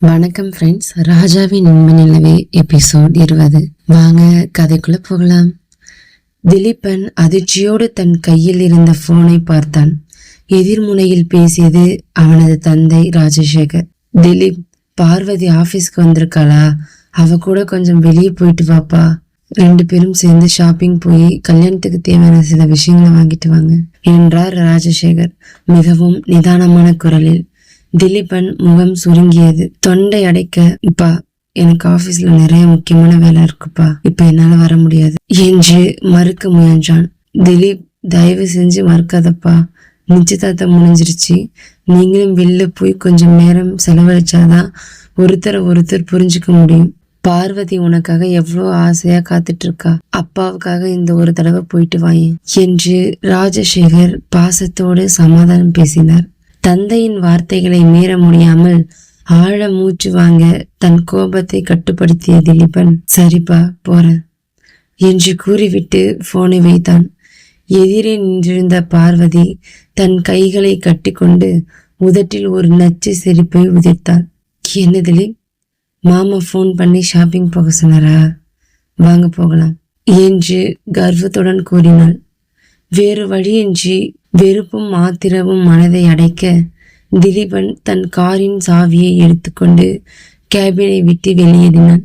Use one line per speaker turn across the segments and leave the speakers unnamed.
வணக்கம் ஃப்ரெண்ட்ஸ், ராஜாவின் உண்மை நிலவே எபிசோட் 20. வாங்க கதைக்குள்ள போகலாம். திலீபன் அதிர்ச்சியோடு தன் கையில் இருந்த போனை பார்த்தான். எதிர்முனையில் பேசியது அவனது தந்தை ராஜசேகர். திலீப், பார்வதி ஆபீஸ்க்கு வந்திருக்காளா? அவ கூட கொஞ்சம் வெளியே போயிட்டு வாப்பா. 2 பேரும் சேர்ந்து ஷாப்பிங் போய் கல்யாணத்துக்கு தேவையான சில விஷயங்களை வாங்கிட்டு வாங்க என்றார் ராஜசேகர் மிகவும் நிதானமான குரலில். திலீபன் முகம் சுருங்கியது. தொண்டை அடைக்க, இப்பா எனக்கு ஆபீஸ்ல நிறைய முக்கியமான வேலை இருக்குப்பா, இப்ப என்னால வர முடியாது என்று மறுக்க முயன்றான். திலீப், தயவு செஞ்சு மறுக்காதப்பா, நிச்சயதார்த்தம் முடிஞ்சிருச்சு. நீங்களும் வெளில போய் கொஞ்சம் நேரம் செலவழிச்சாதான் ஒருத்தர் புரிஞ்சுக்க முடியும். பார்வதி உனக்காக எவ்வளோ ஆசையா காத்துட்டு இருக்கா. அப்பாவுக்காக இந்த ஒரு தடவை போயிட்டு வாயேன் என்று ராஜசேகர் பாசத்தோடு சமாதானம் பேசினார். தந்தையின் வார்த்தைகளை மீற முடியாமல் ஆழ மூச்சு வாங்க தன் கோபத்தை கட்டுப்படுத்திய திலீபன், சரிப்பா போறேன் என்று கூறிவிட்டு போனை வைத்தான். எதிரே நின்றிருந்த பார்வதி தன் கைகளை கட்டிக்கொண்டு உதட்டில் ஒரு நச்சு சிரிப்பை உதிர்த்தாள். என்ன திலீப், மாமா போன் பண்ணி ஷாப்பிங் போக சொன்னாரா? வாங்க போகலாம் என்று கர்வத்துடன் கூறினாள். வேறு வழியின்றி வெறுப்பும் ஆத்திரமும் மனதை அடைக்க திலீபன் தன் காரின் சாவியை எடுத்துக்கொண்டு கேபினை விட்டு வெளியேறினான்.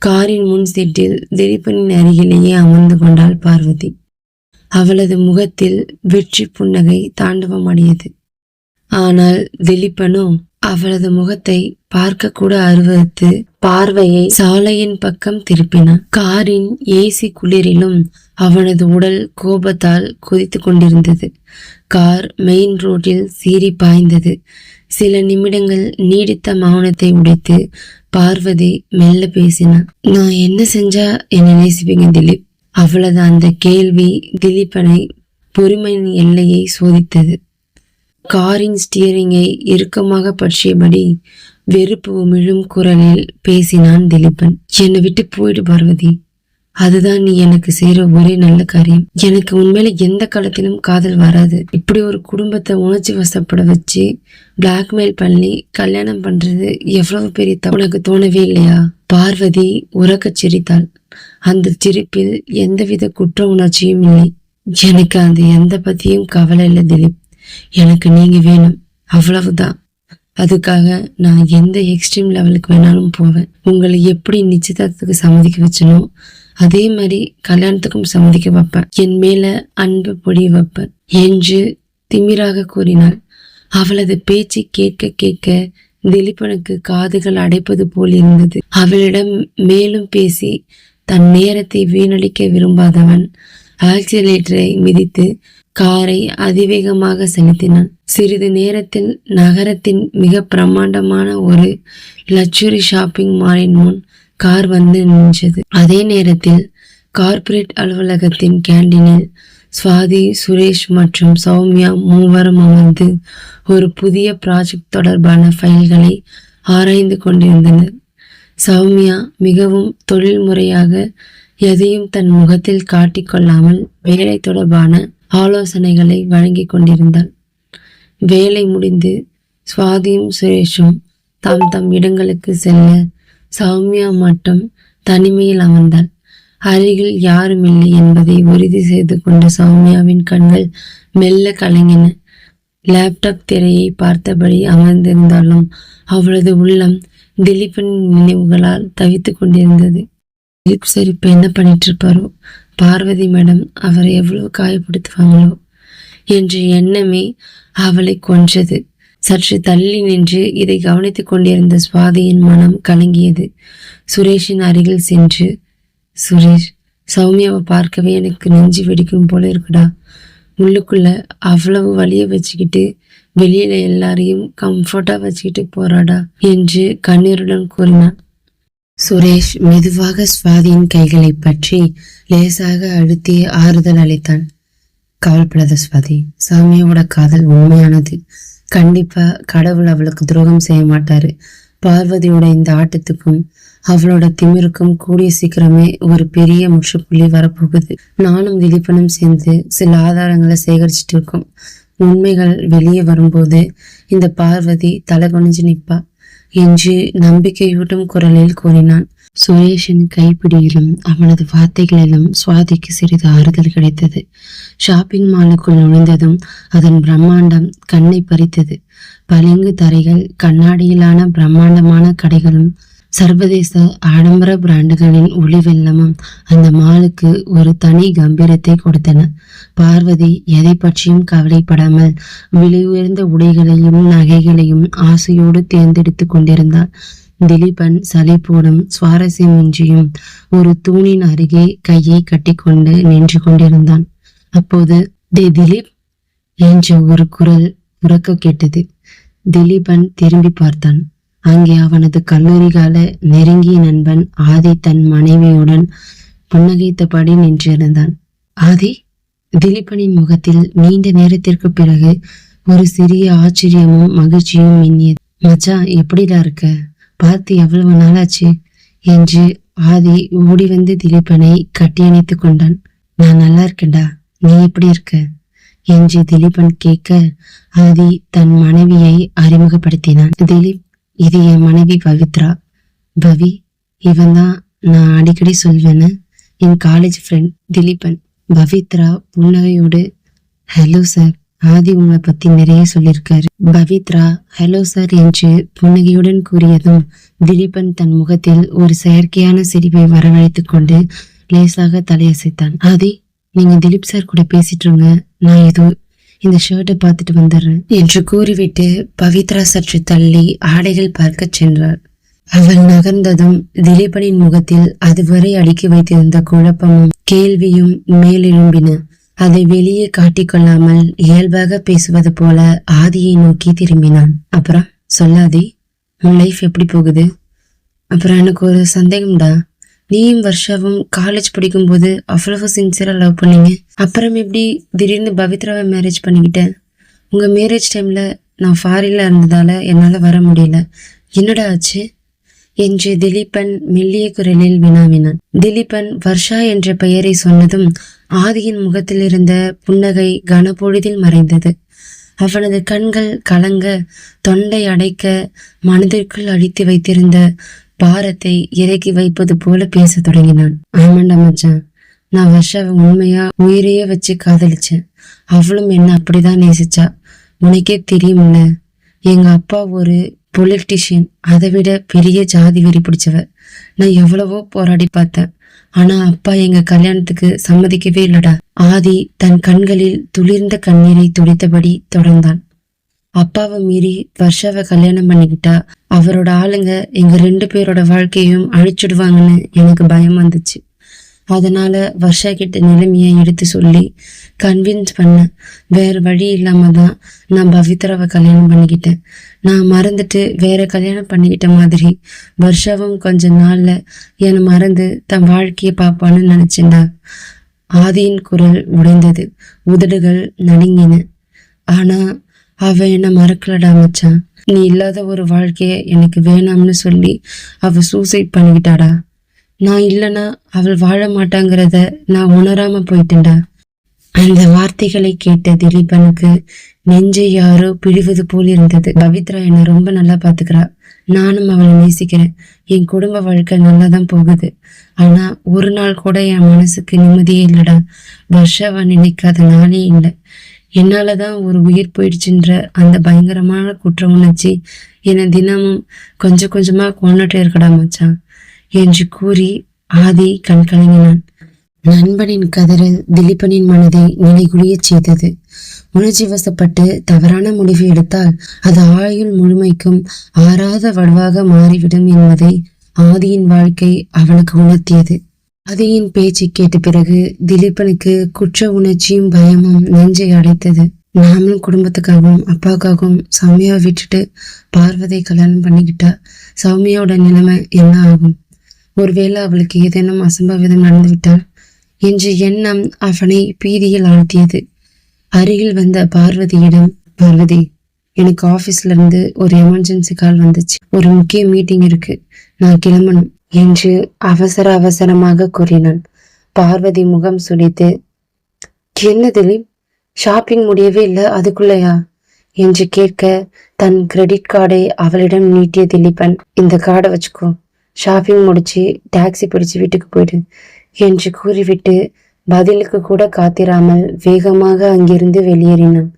காரின் முன் சீட்டில் திலீபனின் அருகிலேயே அமர்ந்து கொண்டாள் பார்வதி. அவளது முகத்தில் வெற்றி புன்னகை தாண்டவமடையது. ஆனால் திலீபனோ அவளது முகத்தை பார்க்க கூட அருவருத்து பார்வையை சாலையின் பக்கம் திருப்பினான். காரின் ஏசி குளிரிலும் அவனது உடல் கோபத்தால் கொதித்து கொண்டிருந்தது. கார் மெயின் ரோட்டில் சீறி பாய்ந்தது. சில நிமிடங்கள் நீடித்த மௌனத்தை உடைத்து பார்வதி மெல்ல பேசினான். நான் என்ன செஞ்சா என்ன நேசிப்பீங்க திலீப்? அவளது அந்த கேள்வி திலீபனை பொறுமையின் எல்லையை சோதித்தது. காரின் ஸ்டியரிங்கை இறுக்கமாக பற்றியபடி வெறுப்பு உமிழும் குரலில் பேசினான் திலீபன். என்னை விட்டு போயிடு பார்வதி, அதுதான் நீ எனக்கு செய்யற ஒரே நல்ல காரியம். எனக்கு உண்மையில எந்த காலத்திலும் காதல் வராது. இப்படி ஒரு குடும்பத்தை உணர்ச்சி வசப்பட வச்சு பிளாக்மெயில் பண்ணி கல்யாணம் பண்றது எவ்வளவு பெரிய தப்பு, உனக்கு தோணவே இல்லையா? பார்வதி உறக்கச் சிரித்தாள். அந்த சிரிப்பில் எந்தவித குற்ற உணர்ச்சியும் இல்லை. எனக்கு அந்த எந்த பத்தியும் கவலை இல்லை திலீப், எனக்கு நீங்க வேணும், அவ்வளவுதான். அதுக்காக நான் எந்த எக்ஸ்ட்ரீம் லெவலுக்கு வேணாலும் போவேன். உங்களை எப்படி நிச்சயதார்த்தத்துக்கு சம்மதிக்க வச்சனோ அதே மாதிரி கல்யாணத்துக்கும் சம்மதிக்க வைப்பேன். என் மேல அன்பு பொடி வைப்பேன் என்று திமிராக கூறினாள். அவளது பேச்சு கேட்க கேட்க திலீபனுக்கு காதுகள் அடைப்பது போல் இருந்தது. அவளிடம் மேலும் பேசி தன் நேரத்தை வீணடிக்க விரும்பாதவன் ஆக்சிலேட்டரை மிதித்து காரை அதிவேகமாக செலுத்தினான். சிறிது நேரத்தில் நகரத்தின் மிக பிரம்மாண்டமான ஒரு லக்ஸுரி ஷாப்பிங் மாலின் முன் கார் வந்து நின்றது. அதே நேரத்தில் கார்ப்பரேட் அலுவலகத்தின் கேண்டீனில் சுவாதி, சுரேஷ் மற்றும் சௌமியா மூவரும் அமர்ந்து ஒரு புதிய ப்ராஜெக்ட் தொடர்பான ஃபைல்களை ஆராய்ந்து கொண்டிருந்தனர். சௌமியா மிகவும் தொழில்முறையாக எதையும் தன் முகத்தில் காட்டிக்கொள்ளாமல் வேலை தொடர்பான ஆலோசனைகளை வழங்கி கொண்டிருந்தாள். வேலை முடிந்து சுவாதியும் சுரேஷும் தாம் தம் இடங்களுக்கு செல்ல சௌமியா மட்டும் தனிமையில் அமர்ந்தாள். அருகில் யாரும் இல்லை என்பதை உறுதி செய்து கொண்ட சௌமியாவின் கண்கள் மெல்ல கலங்கின. லேப்டாப் திரையை பார்த்தபடி அமர்ந்திருந்தாலும் அவளது உள்ளம் திலீபனின் நினைவுகளால் தவித்து கொண்டிருந்தது. திலீப் சார் இப்ப என்ன பண்ணிட்டு இருப்பாரோ, பார்வதி மேடம் அவரை எவ்வளவு காயப்படுத்துவாங்களோ என்ற எண்ணமே அவளை கொன்றது. சற்று தள்ளி நின்று இதை கவனித்துக் கொண்டிருந்த சுவாதியின் மனம் கலங்கியது. சுரேஷின் அருகில் சென்று, சுரேஷ், சௌமியாவை பார்க்கவே எனக்கு நெஞ்சு வெடிக்கும் போல இருக்குடா. உள்ளுக்குள்ள அவ்வளவு வலிய வச்சுக்கிட்டு வெளியில எல்லாரையும் கம்ஃபர்ட்டா வச்சுக்கிட்டு போறாடா என்று கண்ணீருடன் கூறினான். சுரேஷ் மெதுவாக சுவாதியின் கைகளை பற்றி லேசாக அழுத்தி ஆறுதல் அளித்தான். கவலைப்படாத சுவாதி, சௌமியாவோட காதல் உண்மையானது. கண்டிப்பா கடவுள் அவளுக்கு துரோகம் செய்ய மாட்டாரு. பார்வதியோட இந்த ஆட்டத்துக்கும் அவளோட திமிருக்கும் கூடிய சீக்கிரமே ஒரு பெரிய முற்றுப்புள்ளி வரப்போகுது. நானும் திலீபனும் சேர்ந்து சில ஆதாரங்களை சேகரிச்சுட்டு இருக்கோம். உண்மைகள் வெளியே வரும்போது இந்த பார்வதி தலை குனிஞ்சு நிற்பா. என்று நம்பிக்கையூட்டும் குரலில் கூறினான். சுரேஷின் கைப்பிடியிலும் அவனது வார்த்தைகளிலும் சுவாதிக்கு சிறிது ஆறுதல் கிடைத்தது. ஷாப்பிங் மாலுக்குள் நுழைந்ததும் அதன் பிரம்மாண்டம் கண்ணை பறித்தது. பளிங்கு தரைகள், கண்ணாடியிலான பிரம்மாண்டமான கடைகளும் சர்வதேச ஆடம்பர பிராண்டுகளின் ஒளி வெள்ளமும் அந்த மாலுக்கு ஒரு தனி கம்பீரத்தை கொடுத்தன. பார்வதி எதை பற்றியும் கவலைப்படாமல் விலை உயர்ந்த உடைகளையும் நகைகளையும் ஆசையோடு தேர்ந்தெடுத்து கொண்டிருந்தாள். திலீபன் சலிப்போடும் சுவாரஸ்யமின்றியும் ஒரு தூணின் அருகே கையை கட்டிக்கொண்டு நின்று கொண்டிருந்தான். அப்போது திலீப் என்ற ஒரு குரல் உரக்க கேட்டது. திலீபன் திரும்பி பார்த்தான். அங்கே அவனது கல்லூரி கால நெருங்கிய நண்பன் ஆதி தன் மனைவியுடன் புன்னகைத்தபடி நின்றிருந்தான். ஆதி? திலீபனின் முகத்தில் நீண்ட நேரத்திற்கு பிறகு ஒரு சிறிய ஆச்சரியமும் மகிழ்ச்சியும் மின்னியது. மச்சான், எப்படிடா இருக்க? பார்த்து எவ்வளவு நாளாச்சு என்று ஆதி ஓடி வந்து திலீபனை கட்டியணைத்து கொண்டான். நான் நல்லா இருக்கேன்டா, நீ எப்படி இருக்க என்று திலீபன் கேட்க ஆதி தன் மனைவியை அறிமுகப்படுத்தினான். திலீப், இது என் மனைவி பவித்ரா. பவி, இவன் தான் நான் அடிக்கடி சொல்வேன்னு என் காலேஜ் ஃப்ரெண்ட் திலீபன். பவித்ரா புன்னகையோடு, ஹலோ சார், ஆதி உங்களை பத்தி நிறைய சொல்லியிருக்காரு. பவித்ரா ஹலோ சார் என்று புன்னகையுடன் கூறியதும் திலீபன் தன் முகத்தில் ஒரு செயற்கையான சிரிப்பை வரவழைத்துக் கொண்டு லேசாக தலையசைத்தான். ஆதி, நீங்க திலீப் சார் கூட பேசிட்டு இருங்க, நான் ஏதோ இந்த ஷர்ட்டை பார்த்துட்டு வந்துடுறேன் என்று கூறிவிட்டு பவித்ரா சற்று தள்ளி ஆடைகள் பார்க்க சென்றார். அவள் நகர்ந்ததும் திலீபனின் முகத்தில் அதுவரை அடுக்கி வைத்திருந்த குழப்பமும் கேள்வியும் மேலெழும்பின. அதை வெளியே காட்டிக்கொள்ளாமல் இயல்பாக பேசுவது போல ஆதியை நோக்கி திரும்பினான். அப்புறம் சொல்லாதி, உன் லைஃப் எப்படி போகுது? அப்புறம் எனக்கு ஒரு சந்தேகம்டா, நீயும் வர்ஷாவும் காலேஜ் படிக்கும் போது அவ்வளவு சின்சியரா லவ் பண்ணீங்க. அப்புறம் எப்படி திடீர்னு பவித்ராவை மேரேஜ் பண்ணிக்கிட்ட? உங்க மேரேஜ் டைம்ல நான் ஃபாரின்ல இருந்ததால என்னால வர முடியல, என்னடா ஆச்சு என்று திலீபன் மெல்லிய குரலில் வினாவினான். திலீபன் வர்ஷா என்ற பெயரை சொன்னதும் ஆதியின் முகத்தில் இருந்த புன்னகை கனப்பொழுதில் மறைந்தது. அவனது கண்கள் கலங்க, தொண்டை அடைக்க, மனதிற்குள் அழித்து வைத்திருந்த பாரத்தை இறக்கி வைப்பது போல பேச தொடங்கினான். ஆமாண்டா மச்சான், நான் வர்ஷாவை உண்மையா உயிரையே வச்சு காதலிச்சேன். அவளும் என்ன அப்படிதான் நேசிச்சா. உனக்கே தெரியும்ல, எங்க அப்பா ஒரு பொலிட்டிஷியன், அதை விட பெரிய ஜாதி வெறி பிடிச்சவ. நான் எவ்வளவோ போராடி பார்த்தேன், ஆனா அப்பா எங்க கல்யாணத்துக்கு சம்மதிக்கவே இல்லடா. ஆதி தன் கண்களில் துளிர்ந்த கண்ணீரை துடைத்தபடி தொடர்ந்தான். அப்பாவை மீறி வர்ஷாவை கல்யாணம் பண்ணிக்கிட்டா அவரோட ஆளுங்க எங்க 2 பேரோட வாழ்க்கையும் அழிச்சுடுவாங்கன்னு எனக்கு பயம் வந்துச்சு. அதனால வர்ஷா கிட்ட நிலைமையை எடுத்து சொல்லி கன்வின்ஸ் பண்ண, வேற வழி இல்லாம தான் நான் பவித்ராவை கல்யாணம் பண்ணிக்கிட்டேன். நான் மறந்துட்டு வேற கல்யாணம் பண்ணிக்கிட்ட மாதிரி வர்ஷாவும் கொஞ்ச நாள்ல என்னை மறந்து தன் வாழ்க்கையை பார்ப்பான்னு நினைச்சேன்டா. ஆதியின் குரல் உடைந்தது, உதடுகள் நடுங்கின. ஆனா அவ என்ன மறக்கலடா மச்சான். நீ இல்லாத ஒரு வாழ்க்கைய எனக்கு வேணாம்னு சொல்லி அவ சூசைட் பண்ணிக்கிட்டாடா. நான் இல்லைன்னா அவள் வாழ மாட்டாங்கிறத நான் உணராம போயிட்டேன்டா. அந்த வார்த்தைகளை கேட்ட திலீபனுக்கு நெஞ்சை யாரோ பிழிவது போல் இருந்தது. பவித்ரா என்னை ரொம்ப நல்லா பாத்துக்கிறா, நானும் அவளை நேசிக்கிறேன், என் குடும்ப வாழ்க்கை நல்லாதான் போகுது. ஆனா ஒரு நாள் கூட என் மனசுக்கு நிம்மதியே இல்லடா. வர்ஷாவை நினைக்காத நாளே இல்லை. என்னாலதான் ஒரு உயிர் போயிடுச்சுன்ற அந்த பயங்கரமான குற்ற உணர்ச்சி என்னை தினமும் கொஞ்சம் கொஞ்சமா கொண்டுட்டே இருக்கடா மச்சான் என்று கூறி ஆதி கண் கலங்கினான். நண்பனின் கதறல் திலீபனின் மனதை நிலைகுலிய செய்தது. உணர்ச்சி வசப்பட்டு தவறான முடிவு எடுத்தால் அது ஆயுள் முழுமைக்கும் ஆறாத வடுவாக மாறிவிடும் என்பதை ஆதியின் வாழ்க்கை அவனுக்கு உணர்த்தியது. ஆதியின் பேச்சை கேட்ட பிறகு திலீபனுக்கு குற்ற உணர்ச்சியும் பயமும் நெஞ்சை அடைத்தது. நாமளும் குடும்பத்துக்காகவும் அப்பாவுக்காகவும் சௌமியாவை விட்டுட்டு பார்வதியை கல்யாணம் பண்ணிக்கிட்டா சௌமியாவோட நிலைமை என்ன ஆகும்? ஒருவேளை அவளுக்கு ஏதேனும் அசம்பாவிதம் நடந்துவிட்டால் என்ற எண்ணம் அவனை பீதியில் ஆழ்த்தியது. அருகில் வந்த பார்வதியிடம், பார்வதி, எனக்கு ஆபீஸ்ல இருந்து ஒரு எமர்ஜென்சி கால் வந்துச்சு, ஒரு முக்கிய மீட்டிங் இருக்கு, நான் கிளம்பணும் என்று அவசர அவசரமாக கூறினான். பார்வதி முகம் சுளித்து, என்ன திலீப், ஷாப்பிங் முடியவே இல்லை, அதுக்குள்ளையா என்று கேட்க தன் கிரெடிட் கார்டை அவளிடம் நீட்டிய திலீபன், இந்த கார்டை வச்சுக்கோ, ஷாப்பிங் முடிச்சு டாக்ஸி பிடிச்சு வீட்டுக்கு போயிடு என்று கூறிவிட்டு பதிலுக்கு கூட காத்திராமல் வேகமாக அங்கிருந்து வெளியேறினான்.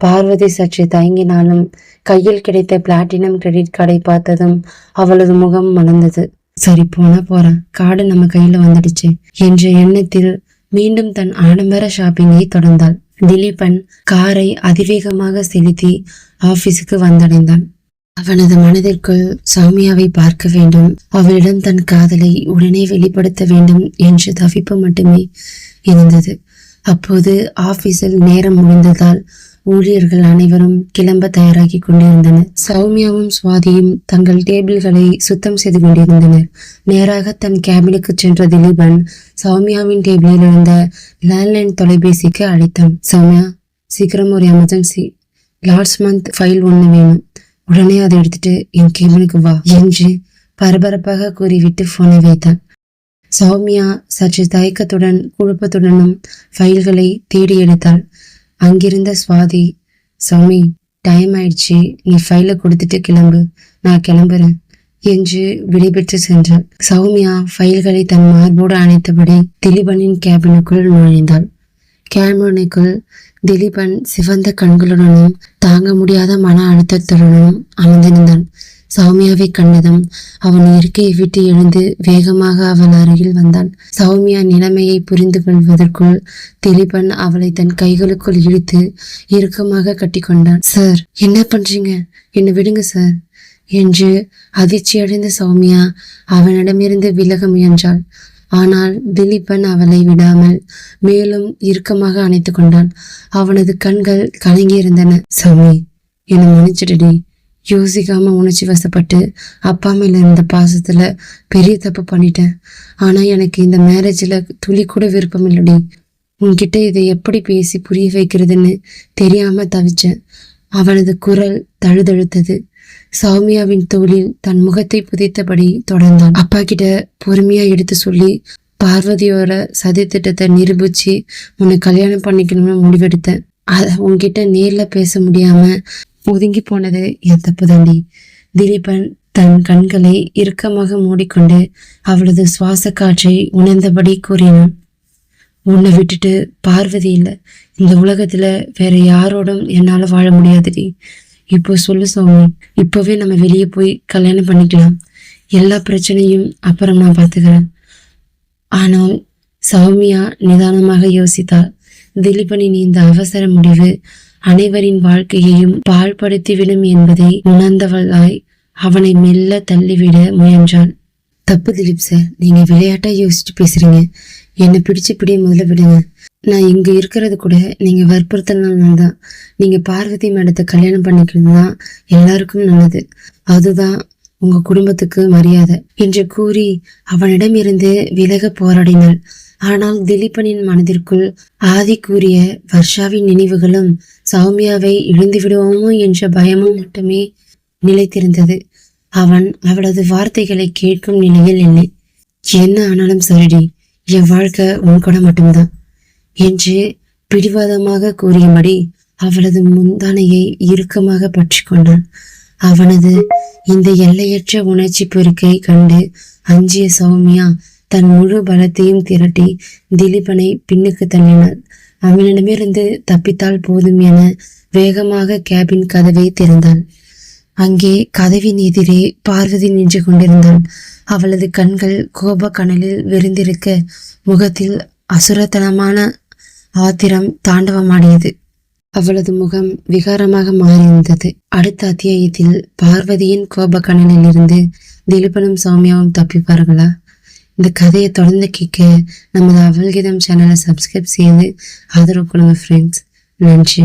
பார்வதி சற்று தயங்கினாலும் கையில் கிடைத்த பிளாட்டினம் கிரெடிட் கார்டை பார்த்ததும் அவளது முகம் மலர்ந்தது. சரி, போறேன், கார்டு நம்ம கையில வந்துடுச்சு என்ற எண்ணத்தில் மீண்டும் தன் ஆடம்பர ஷாப்பிங்கை தொடர்ந்தாள். திலீபன் காரை அதிவேகமாக செலுத்தி ஆபீஸுக்கு வந்தடைந்தான். அவனது மனதிற்குள் சௌமியாவை பார்க்க வேண்டும், அவளிடம் தன் காதலை உடனே வெளிப்படுத்த வேண்டும் என்ற தவிப்பு மட்டுமே இருந்தது. அப்போது ஆபீஸில் நேரம் முடிந்ததால் ஊழியர்கள் அனைவரும் கிளம்ப தயாராகி கொண்டிருந்தனர். சௌமியாவும் சுவாதியும் தங்கள் டேபிள்களை சுத்தம் செய்து கொண்டிருந்தனர். நேராக தன் கேபினுக்கு சென்ற திலீபன் சௌமியாவின் டேபிளில் இருந்த லேண்ட்லைன் தொலைபேசிக்கு அழைத்தான். சௌமியா, சீக்கிரம் ஒரு எமர்ஜென்சி லாஸ்ட் மந்த் ஃபைல் ஒன்று வேணும், உடனே அதை எடுத்துட்டு என் கேபினுக்கு வா என்று பரபரப்பாக கூறிவிட்டு போனை வைத்தான். சௌமியா சற்று தயக்கத்துடன் குழப்பத்துடனும் ஃபைல்களை தேடி எடுத்தாள். அங்கிருந்த சுவாதி, சௌமி, டைம் ஆயிடுச்சு, நீ ஃபைலை கொடுத்துட்டு கிளம்பு, நான் கிளம்புறேன் என்று விடைபெற்று சென்றாள். சௌமியா ஃபைல்களை தன் மார்போடு அணைத்தபடி திலீபனின் கேபினுக்குள் நுழைந்தாள். கேபினுக்குள் திலீபன் சிவந்த கண்களுடனும் தாங்க முடியாத மன அழுத்தத்துடனும் அமர்ந்திருந்தான். சௌமியாவை கண்டதும் அவன் இருக்கையை விட்டு எழுந்து வேகமாக அவள் அருகில் வந்தான். சௌமியா நிலைமையை புரிந்து கொள்வதற்குள் திலீபன் அவளை தன் கைகளுக்குள் இழுத்து இறுக்கமாக கட்டி கொண்டான். சார், என்ன பண்றீங்க? என்னை விடுங்க சார் என்று அதிர்ச்சியடைந்த சௌமியா அவனிடமிருந்து விலக முயன்றாள். ஆனால் திலீபன் அவளை விடாமல் மேலும் இறுக்கமாக அணைத்து கொண்டான். அவனது கண்கள் கலங்கியிருந்தன. சௌமி, என்னை மன்னிச்சிடுடி, யோசிக்காம உணர்ச்சி வசப்பட்டு அப்பா மேல இருந்த பாசத்துல பெரிய தப்பு பண்ணிட்டேன். ஆனா எனக்கு இந்த மேரேஜ்ல துளி கூட விருப்பம் இல்லடி. உன்கிட்ட இதை எப்படி பேசி புரிய வைக்கிறதுன்னு தெரியாம தவிச்சேன். அவனது குரல் தழுதழுத்தது. சௌமியாவின் தோளில் தன் முகத்தை புதைத்தபடி தொடர்ந்தான். அப்பா கிட்ட பொறுமையா எடுத்து சொல்லி பார்வதியோட சதி திட்டத்தை நிரூபிச்சு உன்னை கல்யாணம் பண்ணிக்கணும்னு முடிவெடுத்தேன். உன்கிட்ட நேர்ல பேச முடியாம ஒதுங்கி போனது என் தப்பு தாண்டி. திலீபன் தன் கண்களை இறுக்கமாக மூடிக்கொண்டு அவளது சுவாச காற்றை உணர்ந்தபடி கூறினான். உன்னை விட்டுட்டு பார்வதி இல்லை, இந்த உலகத்துல வேற யாரோடும் என்னால வாழ முடியாதுடி. இப்போ சொல்லு சௌமி, இப்பவே நம்ம வெளியே போய் கல்யாணம் பண்ணிக்கலாம். எல்லா பிரச்சனையும் அப்புறம் நான் பார்த்துக்கிறேன். ஆனால் சௌமியா நிதானமாக யோசித்தாள். திலீபனின் இந்த அவசர முடிவு அனைவரின் வாழ்க்கையையும் பாழ்படுத்திவிடும் என்பதை உணர்ந்தவளாய் அவனை மெல்ல தள்ளிவிட முயன்றாள். தப்பு திலீப் சார், நீங்க விளையாட்டா யோசிச்சு பேசுறீங்க. என்னை பிடிச்சு இப்படியே முதல்ல விடுங்க. நான் இங்க இருக்கிறது கூட நீங்க வற்புறுத்தலாம் தான். நீங்க பார்வதி மேடத்தை கல்யாணம் பண்ணிக்கிறது தான் எல்லாருக்கும் நல்லது. அதுதான் உங்க குடும்பத்துக்கு மரியாதை என்று கூறி அவனிடம் இருந்து விலக போராடினாள். ஆனால் திலீபனின் மனதிற்குள் ஆதி கூறிய வர்ஷாவின் நினைவுகளும் சௌமியாவை இழந்து விடுவோமோ என்ற பயமும் மட்டுமே நிலைத்திருந்தது. அவன் அவளது வார்த்தைகளை கேட்கும் நிலையில் இல்லை. என்ன ஆனாலும் சரிடி, என் வாழ்க்கை உன் கூட மட்டும்தான் என்று பிடிவாதமாக கூறியபடி அவளது முந்தானையை இறுக்கமாக பற்றி கொண்டான். அவனது இந்த எல்லையற்ற உணர்ச்சி பெருக்கை கண்டு அஞ்சிய சௌமியா தன் முழு பலத்தையும் திரட்டி திலீபனை பின்னுக்கு தள்ளினாள். அவனிடமிருந்து தப்பித்தால் போதும் என வேகமாக கேபின் கதவை திறந்தாள். அங்கே கதவின் எதிரே பார்வதி நின்று கொண்டிருந்தாள். அவளது கண்கள் கோப கனலில் விரிந்திருக்க முகத்தில் அசுரத்தனமான ஆத்திரம் தாண்டவமாடியது. அவளது முகம் விகாரமாக மாறியிருந்தது. அடுத்த அத்தியாயத்தில் பார்வதியின் கோப கனலில் இருந்து திலீபனும் சௌமியாவும் தப்பிப்பார்களா? இந்த கதையை தொடர்ந்து கேட்க நமது அவல்கிதம் சேனலை சப்ஸ்கிரைப் செய்து ஆதரவு கொடுங்க ஃப்ரெண்ட்ஸ். நன்றி.